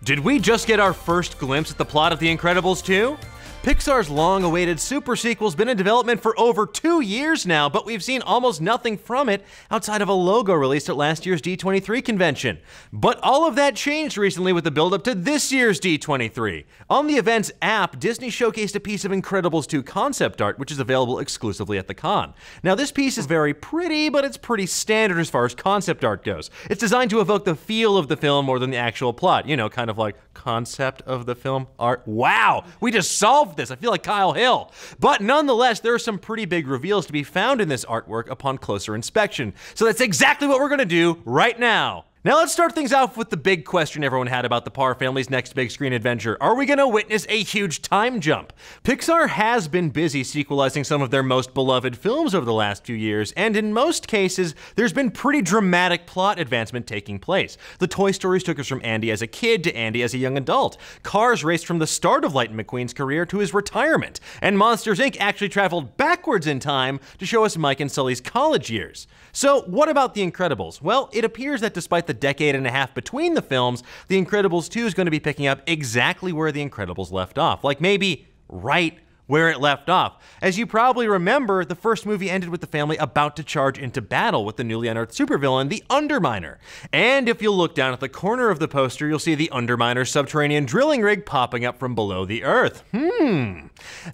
Did we just get our first glimpse at the plot of The Incredibles 2? Pixar's long-awaited super sequel's been in development for over 2 years now, but we've seen almost nothing from it outside of a logo released at last year's D23 convention. But all of that changed recently with the build-up to this year's D23. On the event's app, Disney showcased a piece of Incredibles 2 concept art, which is available exclusively at the con. Now, this piece is very pretty, but it's pretty standard as far as concept art goes. It's designed to evoke the feel of the film more than the actual plot. You know, kind of like concept of the film art. Wow, we just solved this. I feel like Kyle Hill. But nonetheless, there are some pretty big reveals to be found in this artwork upon closer inspection. So that's exactly what we're gonna do right now. Now let's start things off with the big question everyone had about the Parr family's next big screen adventure. Are we gonna witness a huge time jump? Pixar has been busy sequelizing some of their most beloved films over the last few years, and in most cases, there's been pretty dramatic plot advancement taking place. The Toy Stories took us from Andy as a kid to Andy as a young adult. Cars raced from the start of Lightning McQueen's career to his retirement. And Monsters, Inc. actually traveled backwards in time to show us Mike and Sully's college years. So what about The Incredibles? Well, it appears that despite the decade and a half between the films, The Incredibles 2 is going to be picking up exactly where The Incredibles left off. Like maybe right where it left off. As you probably remember, the first movie ended with the family about to charge into battle with the newly unearthed supervillain, the Underminer. And if you'll look down at the corner of the poster, you'll see the Underminer's subterranean drilling rig popping up from below the Earth.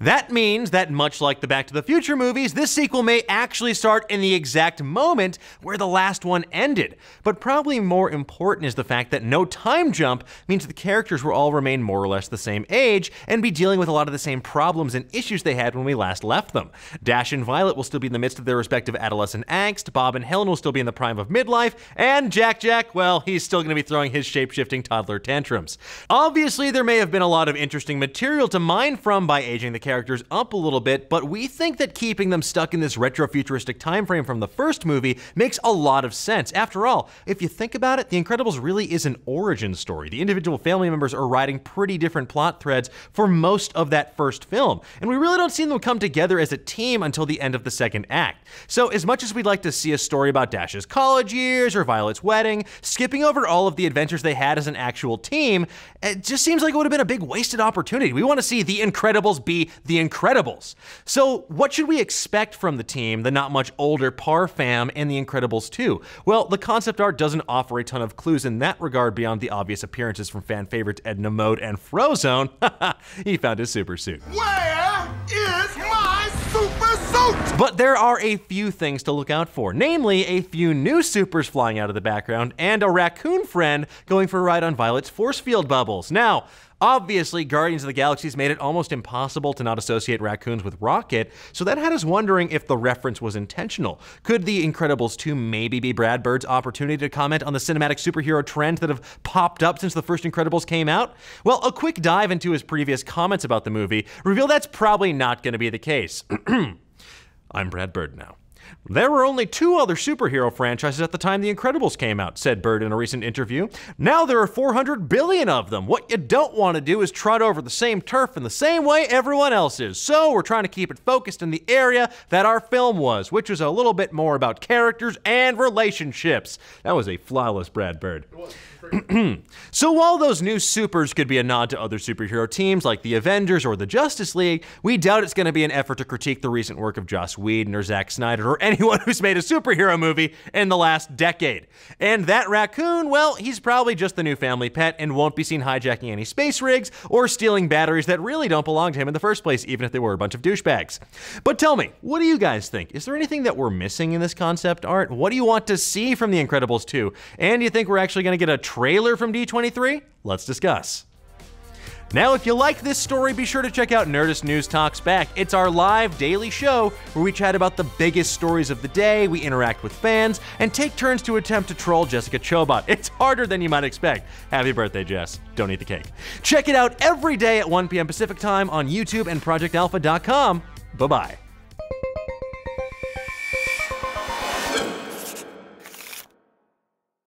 That means that much like the Back to the Future movies, this sequel may actually start in the exact moment where the last one ended. But probably more important is the fact that no time jump means the characters will all remain more or less the same age and be dealing with a lot of the same problems and issues they had when we last left them. Dash and Violet will still be in the midst of their respective adolescent angst, Bob and Helen will still be in the prime of midlife, and Jack, well, he's still going to be throwing his shape-shifting toddler tantrums. Obviously, there may have been a lot of interesting material to mine from by aging the characters up a little bit, but we think that keeping them stuck in this retro-futuristic time frame from the first movie makes a lot of sense. After all, if you think about it, The Incredibles really is an origin story. The individual family members are riding pretty different plot threads for most of that first film, and we really don't see them come together as a team until the end of the second act. So as much as we'd like to see a story about Dash's college years or Violet's wedding, skipping over all of the adventures they had as an actual team, it just seems like it would have been a big wasted opportunity. We want to see The Incredibles be The Incredibles. So what should we expect from the team, the not much older Parr fam, in The Incredibles 2? Well, the concept art doesn't offer a ton of clues in that regard beyond the obvious appearances from fan favorites Edna Mode and Frozone. He found his super suit. Where is my super suit? But there are a few things to look out for, namely a few new supers flying out of the background and a raccoon friend going for a ride on Violet's force field bubbles. Now, obviously, Guardians of the Galaxy's made it almost impossible to not associate raccoons with Rocket, so that had us wondering if the reference was intentional. Could The Incredibles 2 maybe be Brad Bird's opportunity to comment on the cinematic superhero trends that have popped up since the first Incredibles came out? Well, a quick dive into his previous comments about the movie revealed that's probably not going to be the case. I'm Brad Bird now. There were only 2 other superhero franchises at the time The Incredibles came out, said Bird in a recent interview. Now there are 400 billion of them. What you don't want to do is trot over the same turf in the same way everyone else is. So we're trying to keep it focused in the area that our film was, which was a little bit more about characters and relationships. That was a flawless Brad Bird. So while those new supers could be a nod to other superhero teams like the Avengers or the Justice League, we doubt it's going to be an effort to critique the recent work of Joss Whedon or Zack Snyder or anyone who's made a superhero movie in the last decade. And that raccoon, well, he's probably just the new family pet and won't be seen hijacking any space rigs or stealing batteries that really don't belong to him in the first place, even if they were a bunch of douchebags. But tell me, what do you guys think? Is there anything that we're missing in this concept art? What do you want to see from The Incredibles 2? And do you think we're actually going to get a trailer from D23? Let's discuss. Now, if you like this story, be sure to check out Nerdist News Talks Back. It's our live daily show where we chat about the biggest stories of the day, we interact with fans, and take turns to attempt to troll Jessica Chobot. It's harder than you might expect. Happy birthday, Jess. Don't eat the cake. Check it out every day at 1 p.m. Pacific time on YouTube and ProjectAlpha.com. Bye-bye.